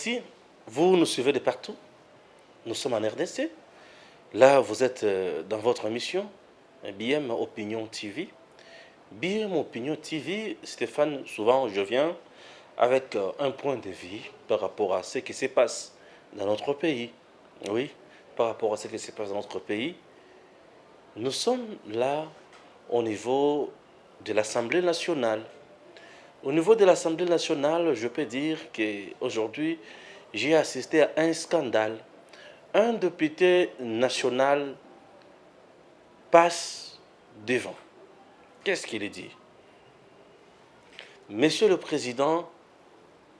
Merci. Vous nous suivez de partout. Nous sommes en RDC. Là, vous êtes dans votre émission, BM Opinion TV. BM Opinion TV, Stéphane, souvent je viens avec un point de vue par rapport à ce qui se passe dans notre pays. Oui, par rapport à ce qui se passe dans notre pays. Nous sommes là au niveau de l'Assemblée nationale. Au niveau de l'Assemblée nationale, je peux dire qu'aujourd'hui, j'ai assisté à un scandale. Un député national passe devant. Qu'est-ce qu'il dit? Monsieur le Président,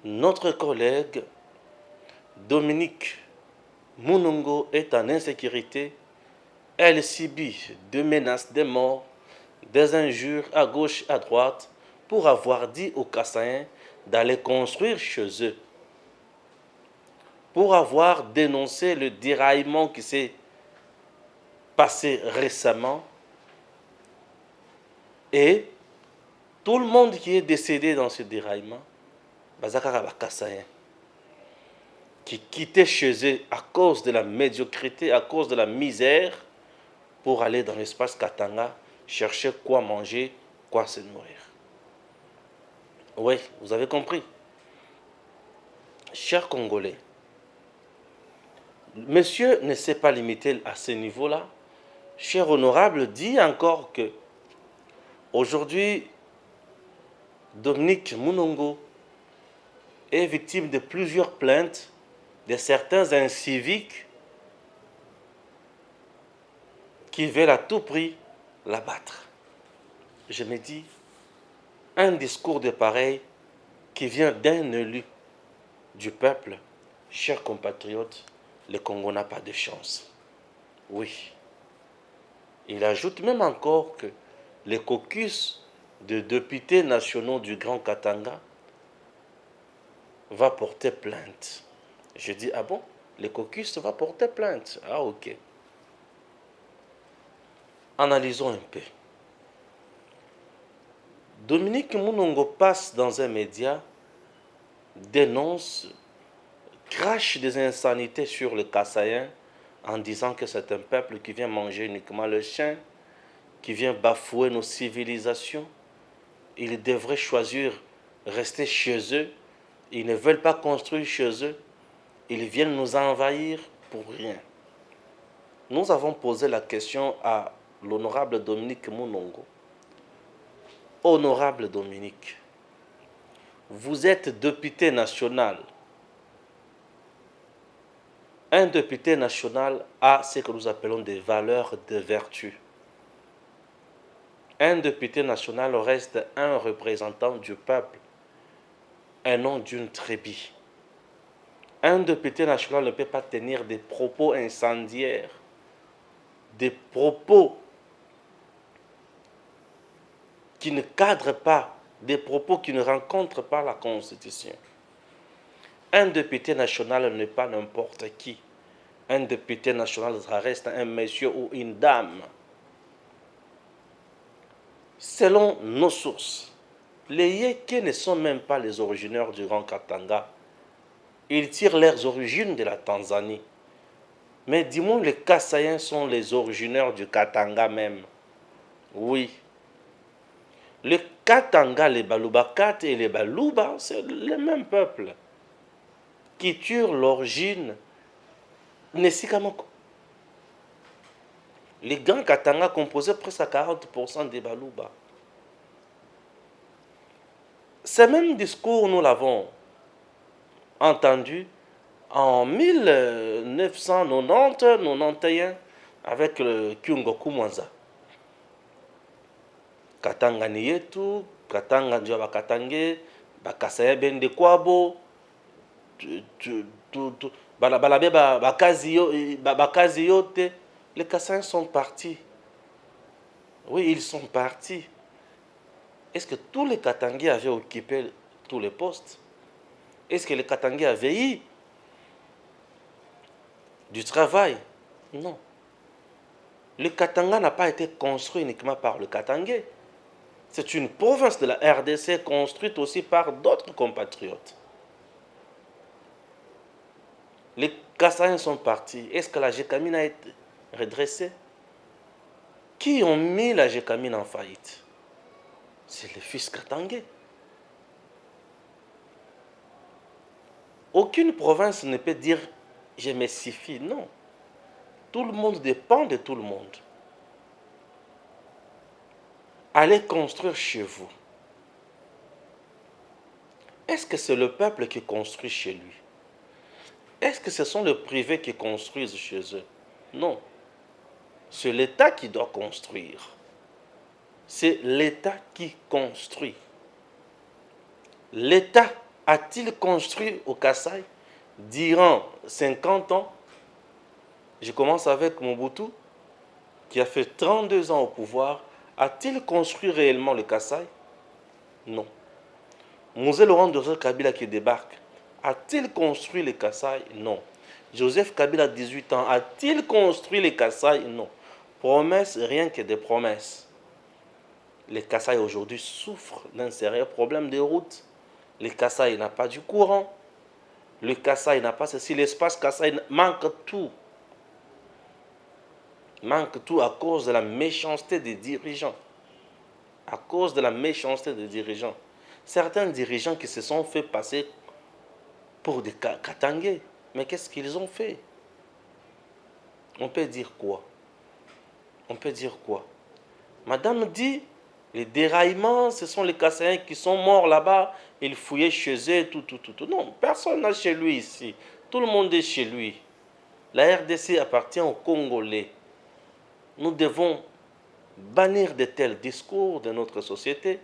notre collègue Dominique Munongo est en insécurité. Elle subit des menaces de mort, des injures à gauche et à droite pour avoir dit aux Kassaïens d'aller construire chez eux, pour avoir dénoncé le déraillement qui s'est passé récemment. Et tout le monde qui est décédé dans ce déraillement, Bazakara Kassaïen, qui quittaient chez eux à cause de la médiocrité, à cause de la misère, pour aller dans l'espace Katanga, chercher quoi manger, quoi se nourrir. Oui, vous avez compris. Chers Congolais, monsieur ne s'est pas limité à ce niveau-là. Cher honorable dit encore que aujourd'hui, Dominique Munongo est victime de plusieurs plaintes de certains inciviques qui veulent à tout prix l'abattre. Je me dis, un discours de pareil qui vient d'un élu du peuple, chers compatriotes, le Congo n'a pas de chance. Oui. Il ajoute même encore que les caucus de députés nationaux du Grand Katanga va porter plainte. Je dis, ah bon, le caucus va porter plainte. Ah ok. Analysons un peu. Dominique Munongo passe dans un média, dénonce, crache des insanités sur les Kassaïens en disant que c'est un peuple qui vient manger uniquement le chien, qui vient bafouer nos civilisations. Ils devraient choisir rester chez eux. Ils ne veulent pas construire chez eux. Ils viennent nous envahir pour rien. Nous avons posé la question à l'honorable Dominique Munongo. Honorable Dominique, vous êtes député national. Un député national a ce que nous appelons des valeurs de vertu. Un député national reste un représentant du peuple, et non d'une tribu. Un député national ne peut pas tenir des propos incendiaires, des propos qui ne cadrent pas, des propos qui ne rencontrent pas la Constitution. Un député national n'est pas n'importe qui. Un député national, ça reste un monsieur ou une dame. Selon nos sources, les Yékés ne sont même pas les originaires du Grand Katanga. Ils tirent leurs origines de la Tanzanie. Mais dis-moi, les Kassaïens sont les originaires du Katanga même. Oui. Les Katanga, les Balubakat et les Baluba, c'est le même peuple qui tirent l'origine Nesikamoko. Les Grands Katanga composaient presque à 40% des Baluba. Ce même discours, nous l'avons entendu en 1990-91 avec le Kyungoku Mwanza. Katanga ni yetu, Katanga ndio bakatange, bakasaya bende kwabo, balabe bakazi yote. Les Kassans sont partis. Oui, ils sont partis. Est-ce que tous les Katangais avaient occupé tous les postes? Est-ce que les Katangais avaient eu du travail? Non. Le Katanga n'a pas été construit uniquement par le Katangais. C'est une province de la RDC construite aussi par d'autres compatriotes. Les Kassaïens sont partis. Est-ce que la Gécamine a été redressée? Qui ont mis la Gécamine en faillite? C'est les fils Katangais. Aucune province ne peut dire « je me suffis ». Non. Tout le monde dépend de tout le monde. Allez construire chez vous. Est-ce que c'est le peuple qui construit chez lui? Est-ce que ce sont les privés qui construisent chez eux? Non. C'est l'État qui doit construire. C'est l'État qui construit. L'État a-t-il construit au Kasaï durant 50 ans? Je commence avec Mobutu, qui a fait 32 ans au pouvoir. A-t-il construit réellement le Kasaï? Non. Mosé Laurent Kabila qui débarque, a-t-il construit le Kasaï? Non. Joseph Kabila, 18 ans, a-t-il construit le Kasaï? Non. Promesses, rien que des promesses. Le Kasaï aujourd'hui souffre d'un sérieux problème de route. Le Kasaï n'a pas du courant. Le Kasaï n'a pas ceci. L'espace Kasaï manque tout. Manque tout à cause de la méchanceté des dirigeants. À cause de la méchanceté des dirigeants. Certains dirigeants qui se sont fait passer pour des Katangais. Mais qu'est-ce qu'ils ont fait? On peut dire quoi? On peut dire quoi? Madame dit, les déraillements, ce sont les Kassaïens qui sont morts là-bas. Ils fouillaient chez eux, tout. Non, personne n'a chez lui ici. Tout le monde est chez lui. La RDC appartient aux Congolais. Nous devons bannir de tels discours de notre société.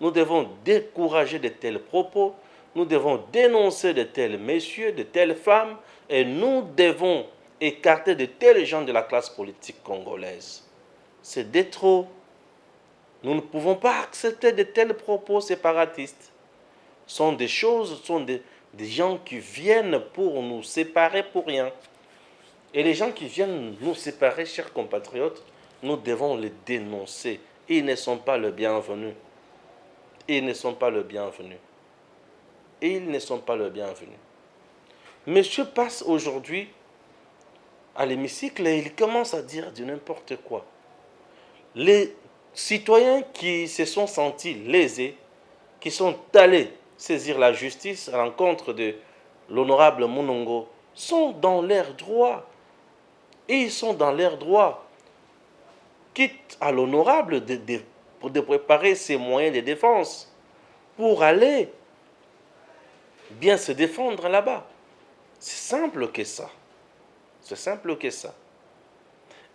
Nous devons décourager de tels propos. Nous devons dénoncer de tels messieurs, de telles femmes. Et nous devons écarter de tels gens de la classe politique congolaise. C'est de trop. Nous ne pouvons pas accepter de tels propos séparatistes. Ce sont des choses, ce sont des gens qui viennent pour nous séparer pour rien. Et les gens qui viennent nous séparer, chers compatriotes, nous devons les dénoncer. Ils ne sont pas le bienvenu. Ils ne sont pas le bienvenu. Ils ne sont pas le bienvenu. Monsieur passe aujourd'hui à l'hémicycle et il commence à dire du n'importe quoi. Les citoyens qui se sont sentis lésés, qui sont allés saisir la justice à l'encontre de l'honorable Monongo, sont dans leur droit. Et ils sont dans leur droit. Quitte à l'honorable de préparer ses moyens de défense pour aller bien se défendre là-bas. C'est simple que ça. C'est simple que ça.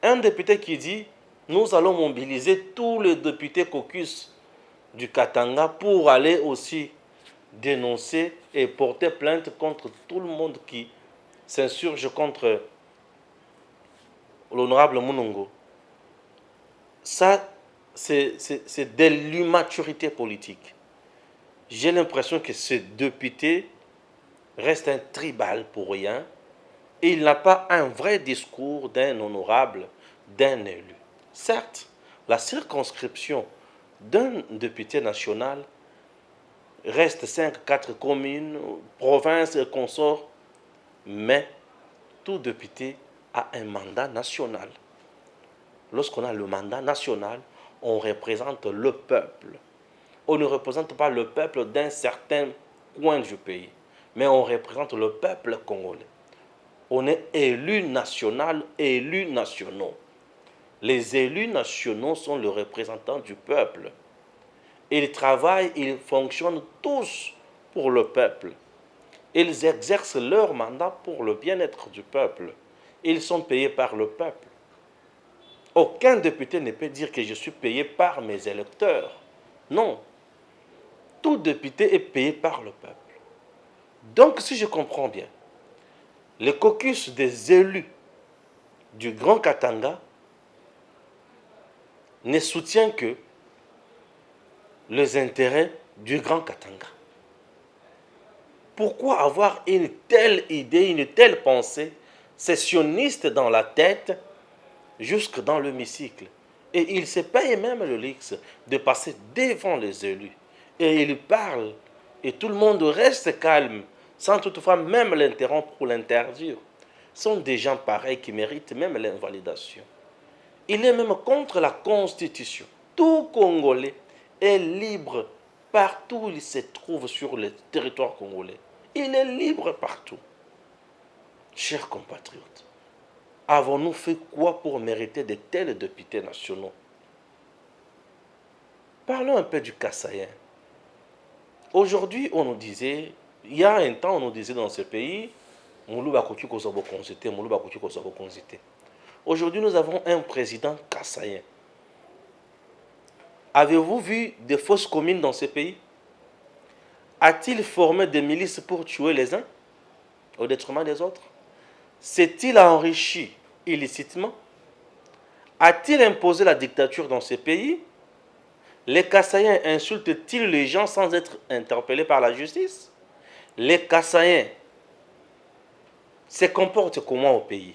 Un député qui dit « Nous allons mobiliser tous les députés caucus du Katanga pour aller aussi dénoncer et porter plainte contre tout le monde qui s'insurge contre l'honorable Monongo. » Ça, c'est de l'immaturité politique. J'ai l'impression que ce député reste un tribal pour rien et il n'a pas un vrai discours d'un honorable, d'un élu. Certes, la circonscription d'un député national reste 5-4 communes, provinces et consorts, mais tout député a un mandat national. Lorsqu'on a le mandat national, on représente le peuple. On ne représente pas le peuple d'un certain coin du pays, mais on représente le peuple congolais. On est élus national, élus nationaux. Les élus nationaux sont les représentants du peuple. Ils travaillent, ils fonctionnent tous pour le peuple. Ils exercent leur mandat pour le bien-être du peuple. Ils sont payés par le peuple. Aucun député ne peut dire que je suis payé par mes électeurs. Non. Tout député est payé par le peuple. Donc, si je comprends bien, le caucus des élus du Grand Katanga ne soutient que les intérêts du Grand Katanga. Pourquoi avoir une telle idée, une telle pensée sécessionniste dans la tête jusque dans l'hémicycle? Et il se paye même le luxe de passer devant les élus. Et il parle, et tout le monde reste calme, sans toutefois même l'interrompre ou l'interdire, sont des gens pareils qui méritent même l'invalidation. Il est même contre la Constitution. Tout Congolais est libre partout où il se trouve sur le territoire congolais. Il est libre partout. Chers compatriotes, avons-nous fait quoi pour mériter de tels députés nationaux? Parlons un peu du Kassaïen. Aujourd'hui, on nous disait, il y a un temps, on nous disait dans ce pays, aujourd'hui, nous avons un président Kassaïen. Avez-vous vu des fausses communes dans ce pays? A-t-il formé des milices pour tuer les uns au détriment des autres? S'est-il enrichi illicitement? A-t-il imposé la dictature dans ce pays? Les Kassaïens insultent-ils les gens sans être interpellés par la justice? Les Kassaïens se comportent comment au pays?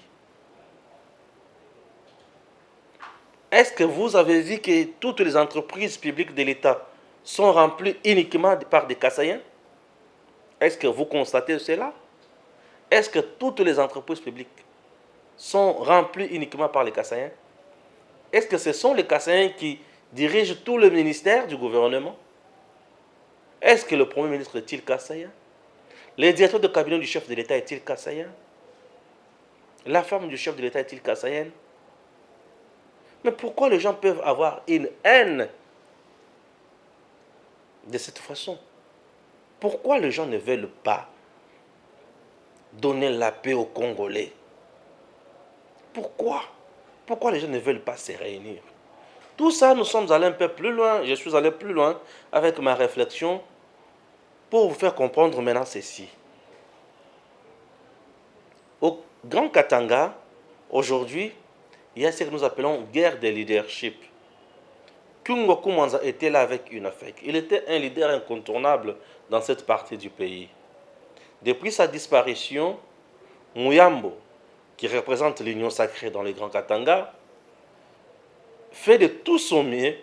Est-ce que vous avez vu que toutes les entreprises publiques de l'État sont remplies uniquement par des Kassaïens? Est-ce que vous constatez cela? Est-ce que toutes les entreprises publiques sont remplies uniquement par les Kassaïens? Est-ce que ce sont les Kassaïens qui dirigent tout le ministère du gouvernement? Est-ce que le Premier ministre est-il Kassaïen? Le directeur de cabinet du chef de l'État est-il Kassaïen? La femme du chef de l'État est-il Kassaïenne? Mais pourquoi les gens peuvent avoir une haine de cette façon? Pourquoi les gens ne veulent pas donner la paix aux Congolais? Pourquoi? Pourquoi les gens ne veulent pas se réunir? Tout ça, nous sommes allés un peu plus loin. Je suis allé plus loin avec ma réflexion pour vous faire comprendre maintenant ceci. Au Grand Katanga, aujourd'hui, il y a ce que nous appelons guerre de leadership. Kungo Kumanza était là avec UNAFEC. Il était un leader incontournable dans cette partie du pays. Depuis sa disparition, Muyambo, qui représente l'Union sacrée dans les Grands Katanga, fait de tout son mieux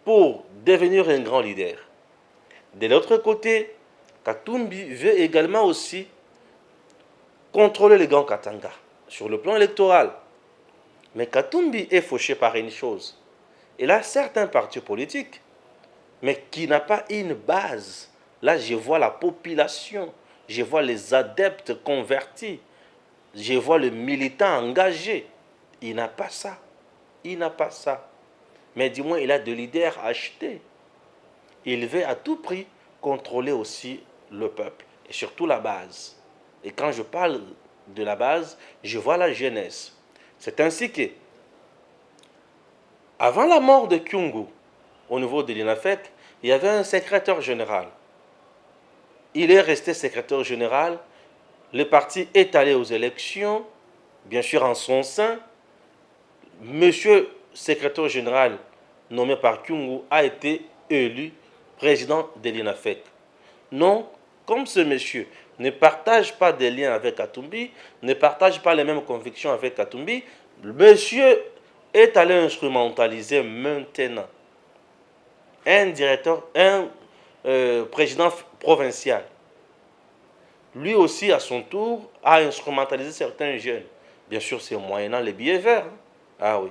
pour devenir un grand leader. De l'autre côté, Katumbi veut également aussi contrôler les Grands Katanga sur le plan électoral. Mais Katumbi est fauché par une chose. Il a certains partis politiques, mais qui n'a pas une base. Là, je vois la population, je vois les adeptes convertis, je vois le militant engagé. Il n'a pas ça. Il n'a pas ça. Mais du moins, il a des leaders achetés. Il veut à tout prix contrôler aussi le peuple, et surtout la base. Et quand je parle de la base, je vois la jeunesse. C'est ainsi que, avant la mort de Kyungu, au niveau de l'INAFEC, il y avait un secrétaire général. Il est resté secrétaire général. Le parti est allé aux élections, bien sûr en son sein. Monsieur secrétaire général nommé par Kyungu a été élu président de l'INAFEC. Non, comme ce monsieur ne partage pas des liens avec Katumbi, ne partage pas les mêmes convictions avec Katumbi, le monsieur est allé instrumentaliser maintenant un directeur, un président provincial. Lui aussi, à son tour, a instrumentalisé certains jeunes. Bien sûr, c'est moyennant les billets verts. Ah oui.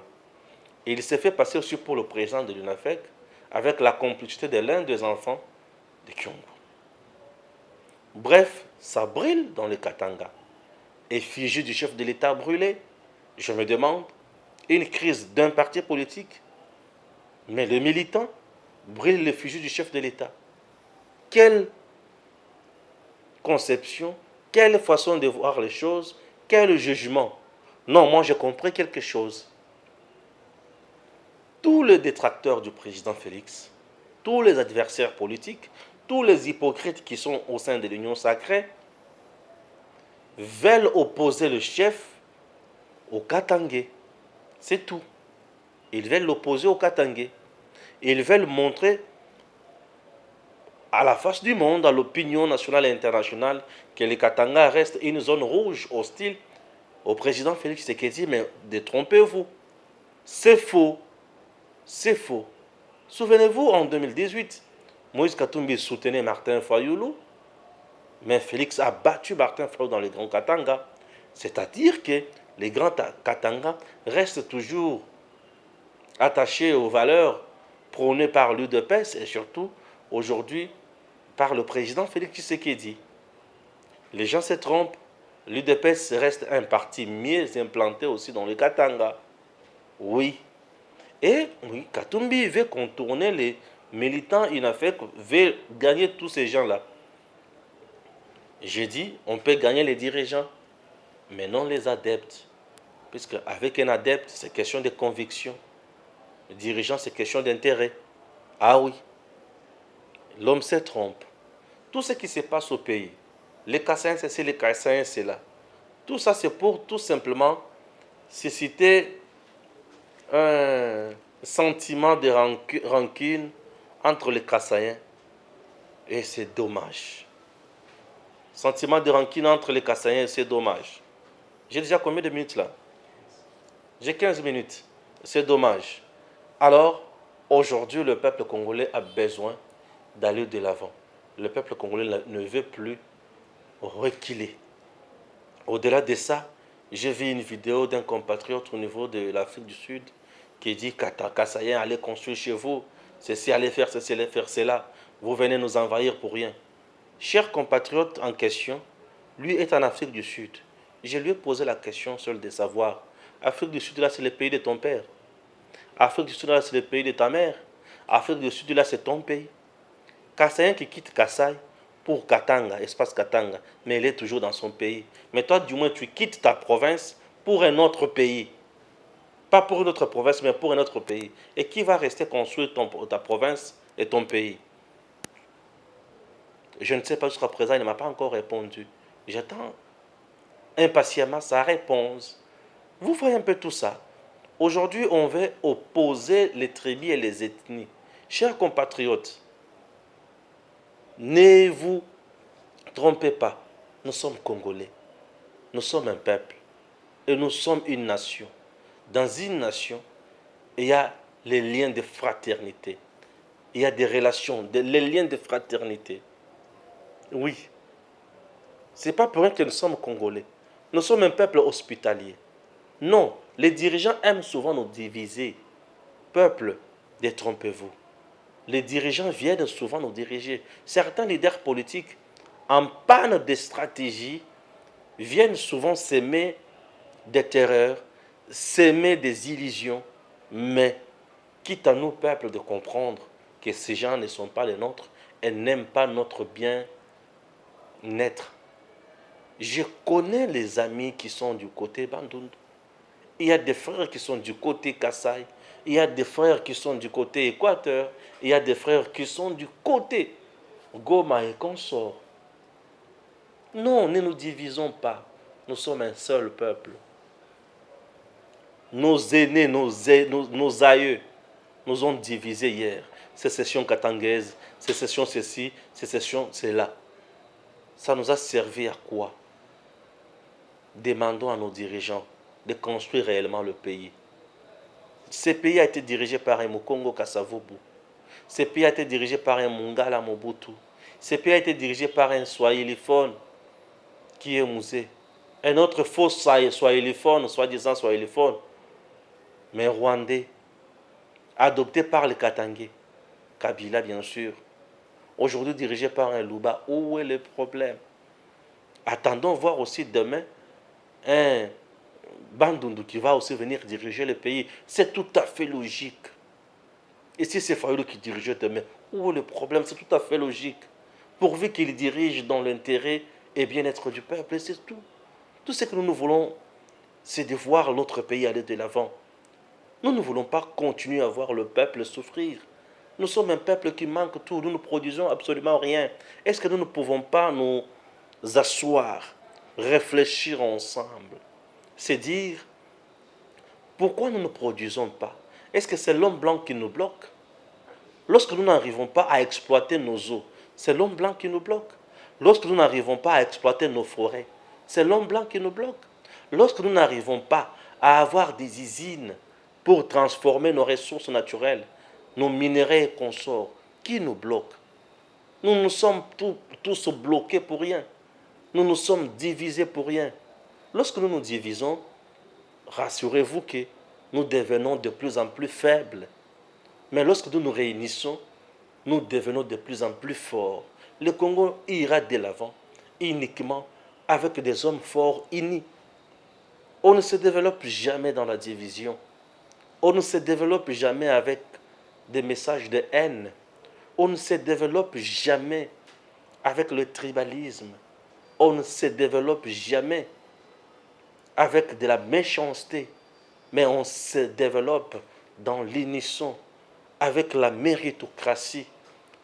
Et il s'est fait passer aussi pour le président de l'UNAFEC avec la complicité de l'un des enfants de Kyungu. Bref, ça brûle dans le Katanga. Effigie du chef de l'État brûlée. Je me demande, une crise d'un parti politique, mais les militants brûlent l'effigie du chef de l'État. Quelle conception, quelle façon de voir les choses, quel jugement. Non, moi j'ai compris quelque chose. Tous les détracteurs du président Félix, tous les adversaires politiques, tous les hypocrites qui sont au sein de l'Union sacrée veulent opposer le chef au Katangais. C'est tout. Ils veulent l'opposer au Katangais. Ils veulent montrer à la face du monde, à l'opinion nationale et internationale, que le Katanga reste une zone rouge hostile au président Félix Tshisekedi, mais détrompez-vous. C'est faux. C'est faux. Souvenez-vous, en 2018, Moïse Katumbi soutenait Martin Fayoulou. Mais Félix a battu Martin Fayulu dans les Grands Katanga. C'est-à-dire que les Grands Katanga restent toujours attachés aux valeurs prônées par l'UDPS et surtout aujourd'hui par le président Félix Tshisekedi. Les gens se trompent. L'UDPS reste un parti mieux implanté aussi dans le Katanga. Oui. Et oui, Katumbi veut contourner les militants INAFEC, veut gagner tous ces gens-là. J'ai dit, on peut gagner les dirigeants, mais non les adeptes. Puisque avec un adepte, c'est question de conviction. Le dirigeant, c'est question d'intérêt. Ah oui. L'homme se trompe. Tout ce qui se passe au pays, les Kassaïens, c'est ci, les Kassaïens, c'est là. Tout ça, c'est pour tout simplement susciter un sentiment de rancune entre les Kassaïens. Et c'est dommage. Sentiment de rancune entre les Kassaïens, c'est dommage. J'ai déjà combien de minutes là? J'ai 15 minutes. C'est dommage. Alors, aujourd'hui, le peuple congolais a besoin d'aller de l'avant. Le peuple congolais ne veut plus reculer. Au-delà de ça, j'ai vu une vidéo d'un compatriote au niveau de l'Afrique du Sud qui dit Kassaïen, allez construire chez vous, ceci, allez faire ceci, allez faire cela. Vous venez nous envahir pour rien. Cher compatriote en question, lui est en Afrique du Sud. Je lui ai posé la question seule de savoir, Afrique du Sud, là, c'est le pays de ton père. Afrique du Sud, là, c'est le pays de ta mère. Afrique du Sud, là, c'est ton pays. Kassaïen qui quitte Kassai pour Katanga, espace Katanga, mais il est toujours dans son pays. Mais toi, du moins, tu quittes ta province pour un autre pays. Pas pour une autre province, mais pour un autre pays. Et qui va rester construire ta province et ton pays? Je ne sais pas jusqu'à présent, il ne m'a pas encore répondu. J'attends impatiemment sa réponse. Vous voyez un peu tout ça. Aujourd'hui, on veut opposer les tribus et les ethnies. Chers compatriotes, ne vous trompez pas. Nous sommes Congolais. Nous sommes un peuple. Et nous sommes une nation. Dans une nation, il y a les liens de fraternité. Il y a des relations, les liens de fraternité. Oui. Ce n'est pas pour rien que nous sommes Congolais. Nous sommes un peuple hospitalier. Non, les dirigeants aiment souvent nous diviser. Peuple, détrompez-vous. Les dirigeants viennent souvent nous diriger. Certains leaders politiques, en panne de stratégie, viennent souvent s'aimer des terreurs, s'aimer des illusions, mais quitte à nous, peuple, de comprendre que ces gens ne sont pas les nôtres et n'aiment pas notre bien-être. Je connais les amis qui sont du côté Bandundu. Il y a des frères qui sont du côté Kassai. Il y a des frères qui sont du côté Équateur. Il y a des frères qui sont du côté Goma et consorts. Non, ne nous divisons pas. Nous sommes un seul peuple. Nos aînés, nos aïeux nous ont divisés hier. Sécession katangaise, sécession ceci, sécession cela. Ça nous a servi à quoi? Demandons à nos dirigeants de construire réellement le pays. Ce pays a été dirigé par un Mukongo Kasavubu. Ce pays a été dirigé par un Mungala Mobutu. Ce pays a été dirigé par un Swahiliphone qui est Mouzé. Un autre faux Swahiliphone, soi-disant Swahiliphone, mais rwandais, adopté par les Katangais. Kabila, bien sûr. Aujourd'hui dirigé par un Luba. Où est le problème? Attendons voir aussi demain un Bandundu qui va aussi venir diriger le pays. C'est tout à fait logique. Et si c'est Fayulu qui dirige demain, où est le problème? C'est tout à fait logique. Pourvu qu'il dirige dans l'intérêt et bien-être du peuple, et c'est tout. Tout ce que nous voulons, c'est de voir notre pays aller de l'avant. Nous ne voulons pas continuer à voir le peuple souffrir. Nous sommes un peuple qui manque tout. Nous ne produisons absolument rien. Est-ce que nous ne pouvons pas nous asseoir, réfléchir ensemble? C'est dire, pourquoi nous ne produisons pas? Est-ce que c'est l'homme blanc qui nous bloque? Lorsque nous n'arrivons pas à exploiter nos eaux, c'est l'homme blanc qui nous bloque. Lorsque nous n'arrivons pas à exploiter nos forêts, c'est l'homme blanc qui nous bloque. Lorsque nous n'arrivons pas à avoir des usines pour transformer nos ressources naturelles, nos minéraux et consorts, qui nous bloque? Nous nous sommes tous bloqués pour rien. Nous nous sommes divisés pour rien. Lorsque nous nous divisons, rassurez-vous que nous devenons de plus en plus faibles. Mais lorsque nous nous réunissons, nous devenons de plus en plus forts. Le Congo ira de l'avant uniquement avec des hommes forts unis. On ne se développe jamais dans la division. On ne se développe jamais avec des messages de haine. On ne se développe jamais avec le tribalisme. On ne se développe jamais avec de la méchanceté. Mais on se développe dans l'unisson, avec la méritocratie,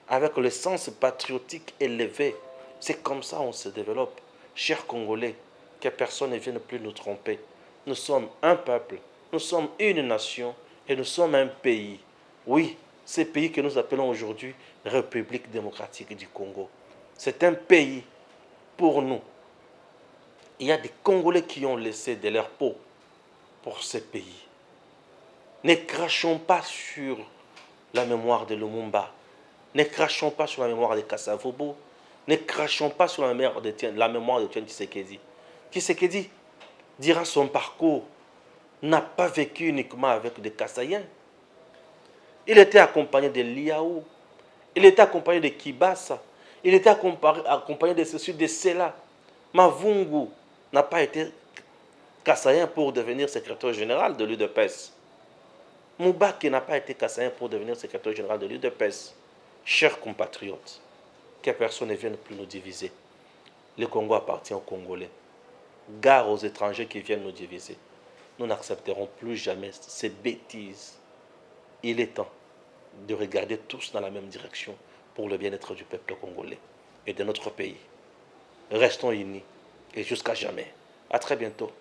avec le sens patriotique élevé. C'est comme ça qu'on se développe. Chers Congolais, que personne ne vienne plus nous tromper. Nous sommes un peuple, nous sommes une nation et nous sommes un pays. Oui, ce pays que nous appelons aujourd'hui République démocratique du Congo. C'est un pays pour nous. Il y a des Congolais qui ont laissé de leur peau pour ce pays. Ne crachons pas sur la mémoire de Lumumba. Ne crachons pas sur la mémoire de Kassavobo. Ne crachons pas sur la mémoire de Tian Tshisekedi. Tshisekedi dira son parcours, n'a pas vécu uniquement avec des Kassaïens. Il était accompagné de Liaou. Il était accompagné de Kibasa. Il était accompagné de ceci, de cela. Mavungu n'a pas été Kassaïen pour devenir secrétaire général de l'UDPS. Moubaki n'a pas été Kassaïen pour devenir secrétaire général de l'UDPS. Chers compatriotes, que personne ne vienne plus nous diviser. Le Congo appartient aux Congolais. Gare aux étrangers qui viennent nous diviser. Nous n'accepterons plus jamais ces bêtises. Il est temps de regarder tous dans la même direction pour le bien-être du peuple congolais et de notre pays. Restons unis et jusqu'à jamais. À très bientôt.